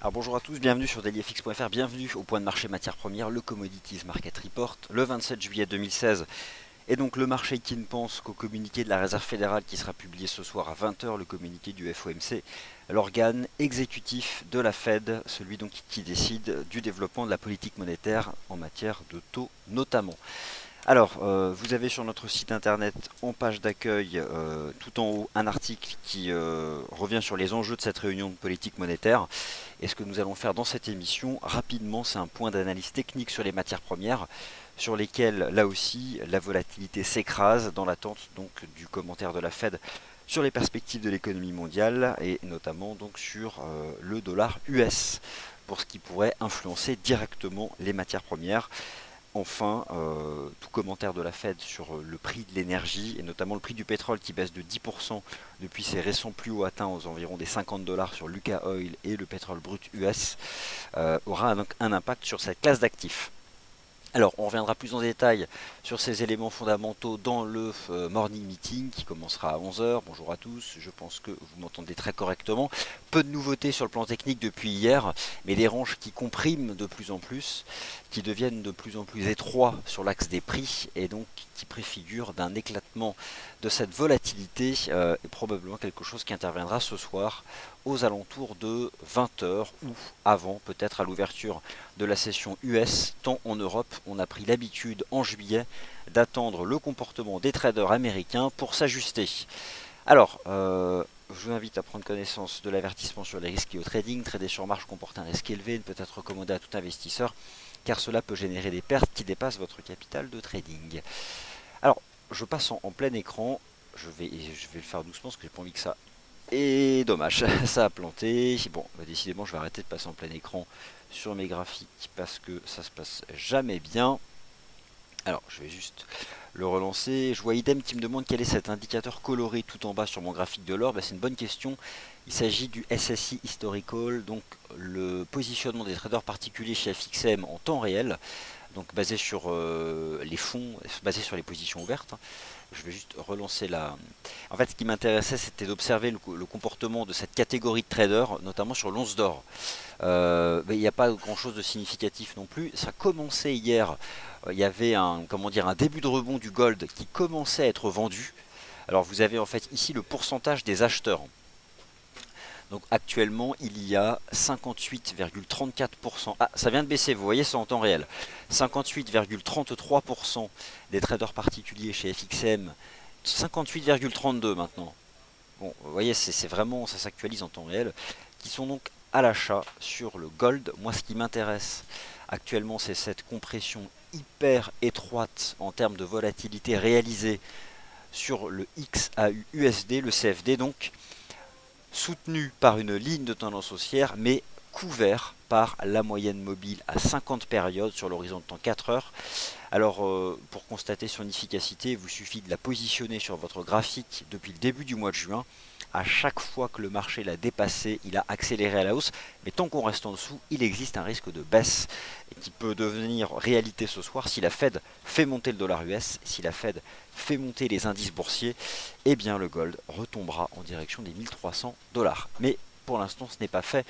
Alors bonjour à tous, bienvenue sur dailyfx.fr, bienvenue au point de marché matières premières, le Commodities Market Report, le 27 juillet 2016. Et donc le marché qui ne pense qu'au communiqué de la Réserve fédérale qui sera publié ce soir à 20 h, le communiqué du FOMC, l'organe exécutif de la Fed, celui donc qui décide du développement de la politique monétaire en matière de taux notamment. Alors, vous avez sur notre site internet, en page d'accueil, tout en haut, un article qui revient sur les enjeux de cette réunion de politique monétaire. Et ce que nous allons faire dans cette émission, rapidement, c'est un point d'analyse technique sur les matières premières, sur lesquelles, là aussi, la volatilité s'écrase dans l'attente donc du commentaire de la Fed sur les perspectives de l'économie mondiale, et notamment donc sur le dollar US, pour ce qui pourrait influencer directement les matières premières. Enfin, tout commentaire de la Fed sur le prix de l'énergie, et notamment le prix du pétrole qui baisse de 10% depuis ses récents plus hauts atteints aux environs des 50 $ sur l'UCA Oil et le pétrole brut US, aura donc un impact sur cette classe d'actifs. Alors, on reviendra plus en détail sur ces éléments fondamentaux dans le morning meeting qui commencera à 11 h. Bonjour à tous, je pense que vous m'entendez très correctement. Peu de nouveautés sur le plan technique depuis hier, mais des ranges qui compriment de plus en plus, qui deviennent de plus en plus étroits sur l'axe des prix et donc qui préfigurent d'un éclatement de cette volatilité et probablement quelque chose qui interviendra ce soir aux alentours de 20 h ou avant, peut-être à l'ouverture de la session US, tant en Europe on a pris l'habitude en juillet d'attendre le comportement des traders américains pour s'ajuster. Alors, je vous invite à prendre connaissance de l'avertissement sur les risques liés au trading. Trader sur marge comporte un risque élevé, ne peut être recommandé à tout investisseur, car cela peut générer des pertes qui dépassent votre capital de trading. Alors, je passe en plein écran, je vais le faire doucement parce que j'ai pas envie que ça... Et dommage, ça a planté. Bon, bah décidément, je vais arrêter de passer en plein écran sur mes graphiques parce que ça se passe jamais bien. Alors, je vais juste le relancer. Je vois Idem qui me demande quel est cet indicateur coloré tout en bas sur mon graphique de l'or. Bah, c'est une bonne question. Il s'agit du SSI Historical, donc le positionnement des traders particuliers chez FXM en temps réel, donc basé sur les fonds, basé sur les positions ouvertes. Je vais juste relancer la... En fait, ce qui m'intéressait, c'était d'observer le comportement de cette catégorie de traders, notamment sur l'once d'or. Il n'y a pas grand-chose de significatif non plus. Ça commençait hier, il y avait un début de rebond du gold qui commençait à être vendu. Alors vous avez en fait ici le pourcentage des acheteurs. Donc actuellement, il y a 58,34%. Ah, ça vient de baisser, vous voyez, c'est en temps réel. 58,33% des traders particuliers chez FXM. 58,32 maintenant. Bon, vous voyez, c'est vraiment, ça s'actualise en temps réel. Qui sont donc à l'achat sur le gold. Moi, ce qui m'intéresse actuellement, c'est cette compression hyper étroite en termes de volatilité réalisée sur le XAU-USD, le CFD donc, soutenu par une ligne de tendance haussière, mais couvert par la moyenne mobile à 50 périodes sur l'horizon de temps 4 heures. Alors, pour constater son efficacité, il vous suffit de la positionner sur votre graphique depuis le début du mois de juin. À chaque fois que le marché l'a dépassé, il a accéléré à la hausse, mais tant qu'on reste en dessous, il existe un risque de baisse qui peut devenir réalité ce soir si la Fed fait monter le dollar US, si la Fed fait monter les indices boursiers, eh bien le gold retombera en direction des 1300 $. Mais pour l'instant, ce n'est pas fait.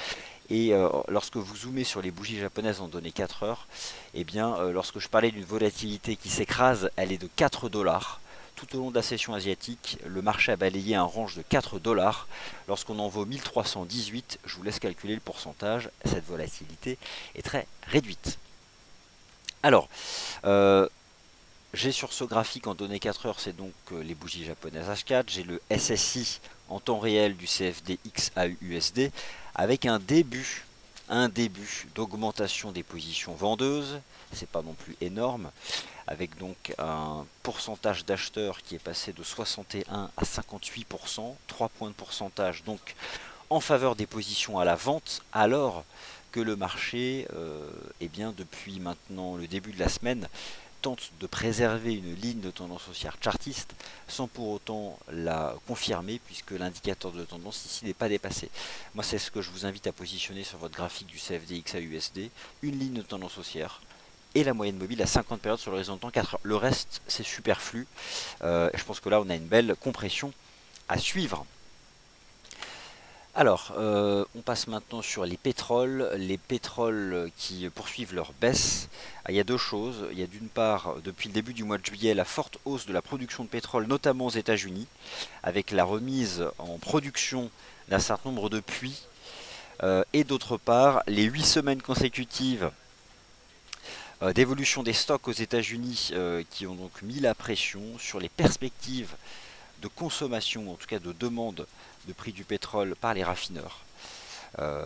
Et lorsque vous zoomez sur les bougies japonaises en données 4 heures, eh bien, lorsque je parlais d'une volatilité qui s'écrase, elle est de 4 $. Tout au long de la session asiatique, le marché a balayé un range de 4 $. Lorsqu'on en vaut 1318, je vous laisse calculer le pourcentage. Cette volatilité est très réduite. Alors, j'ai sur ce graphique en données 4 heures, c'est donc les bougies japonaises H4. J'ai le SSI en temps réel du CFD XAU-USD avec un début d'augmentation des positions vendeuses. C'est pas non plus énorme, avec donc un pourcentage d'acheteurs qui est passé de 61 à 58%, 3 points de pourcentage donc en faveur des positions à la vente, alors que le marché, depuis maintenant le début de la semaine, tente de préserver une ligne de tendance haussière chartiste sans pour autant la confirmer puisque l'indicateur de tendance ici n'est pas dépassé. Moi, c'est ce que je vous invite à positionner sur votre graphique du CFD XAUSD, une ligne de tendance haussière et la moyenne mobile à 50 périodes sur l'horizon de temps 4 heures. Le reste, c'est superflu. Je pense que là, on a une belle compression à suivre. Alors, on passe maintenant sur les pétroles. Les pétroles qui poursuivent leur baisse. Ah, il y a deux choses. Il y a d'une part, depuis le début du mois de juillet, la forte hausse de la production de pétrole, notamment aux États-Unis, avec la remise en production d'un certain nombre de puits. Et d'autre part, les 8 semaines consécutives d'évolution des stocks aux États-Unis qui ont donc mis la pression sur les perspectives de consommation, en tout cas de demande de prix du pétrole par les raffineurs. Euh,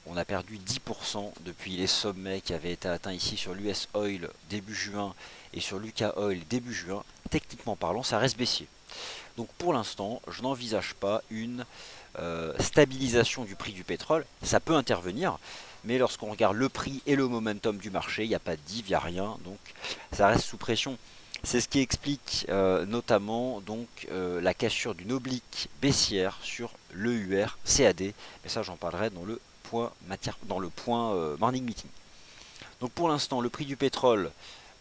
on a perdu 10% depuis les sommets qui avaient été atteints ici sur l'US Oil début juin et sur l'UK Oil début juin. Techniquement parlant, ça reste baissier. Donc pour l'instant, je n'envisage pas une stabilisation du prix du pétrole. Ça peut intervenir, mais lorsqu'on regarde le prix et le momentum du marché, il n'y a pas de div, il n'y a rien, donc ça reste sous pression. C'est ce qui explique notamment donc la cassure d'une oblique baissière sur l'EUR CAD, mais ça j'en parlerai dans le point morning meeting. Donc pour l'instant, le prix du pétrole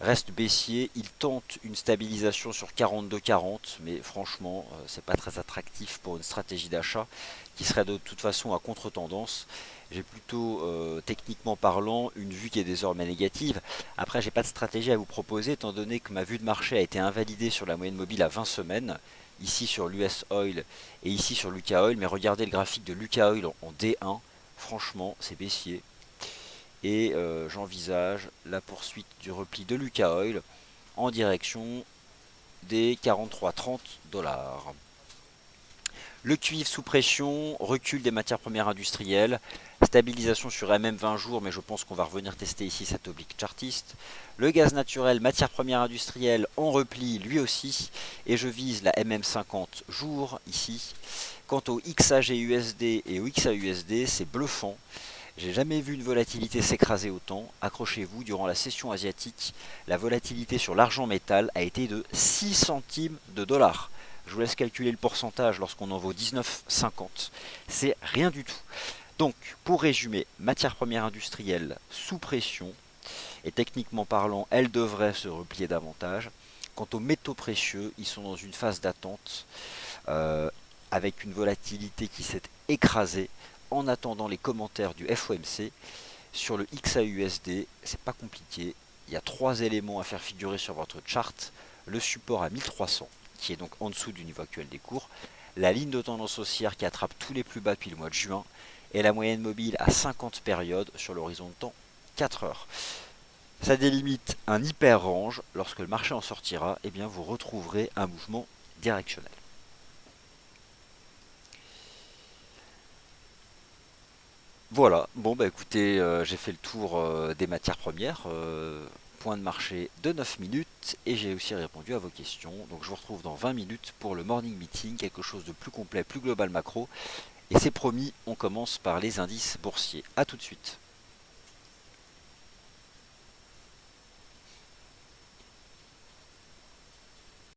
reste baissier, il tente une stabilisation sur 42,40, mais franchement, c'est pas très attractif pour une stratégie d'achat qui serait de toute façon à contre-tendance. J'ai plutôt, techniquement parlant, une vue qui est désormais négative. Après, j'ai pas de stratégie à vous proposer, étant donné que ma vue de marché a été invalidée sur la moyenne mobile à 20 semaines, ici sur l'US Oil et ici sur l'UK Oil, mais regardez le graphique de l'UK Oil en D1, franchement, c'est baissier et j'envisage la poursuite du repli de l'UK Oil en direction des 43,30 $. Le cuivre sous pression, recul des matières premières industrielles, stabilisation sur MM 20 jours, mais je pense qu'on va revenir tester ici cette oblique chartiste. Le gaz naturel, matières premières industrielles en repli lui aussi, et je vise la MM 50 jours ici. Quant au XAGUSD et au XAUSD, c'est bluffant. J'ai jamais vu une volatilité s'écraser autant. Accrochez-vous, durant la session asiatique, la volatilité sur l'argent métal a été de 6 centimes de dollars. Je vous laisse calculer le pourcentage lorsqu'on en vaut 19,50. C'est rien du tout. Donc, pour résumer, matières premières industrielles sous pression, et techniquement parlant, elles devraient se replier davantage. Quant aux métaux précieux, ils sont dans une phase d'attente, avec une volatilité qui s'est écrasée. En attendant les commentaires du FOMC sur le XAUSD, c'est pas compliqué. Il y a 3 éléments à faire figurer sur votre chart. Le support à 1300, qui est donc en dessous du niveau actuel des cours. La ligne de tendance haussière qui attrape tous les plus bas depuis le mois de juin. Et la moyenne mobile à 50 périodes sur l'horizon de temps 4 heures. Ça délimite un hyper range. Lorsque le marché en sortira, eh bien vous retrouverez un mouvement directionnel. Voilà, bon bah écoutez, j'ai fait le tour des matières premières, point de marché de 9 minutes, et j'ai aussi répondu à vos questions. Donc je vous retrouve dans 20 minutes pour le morning meeting, quelque chose de plus complet, plus global macro. Et c'est promis, on commence par les indices boursiers. A tout de suite.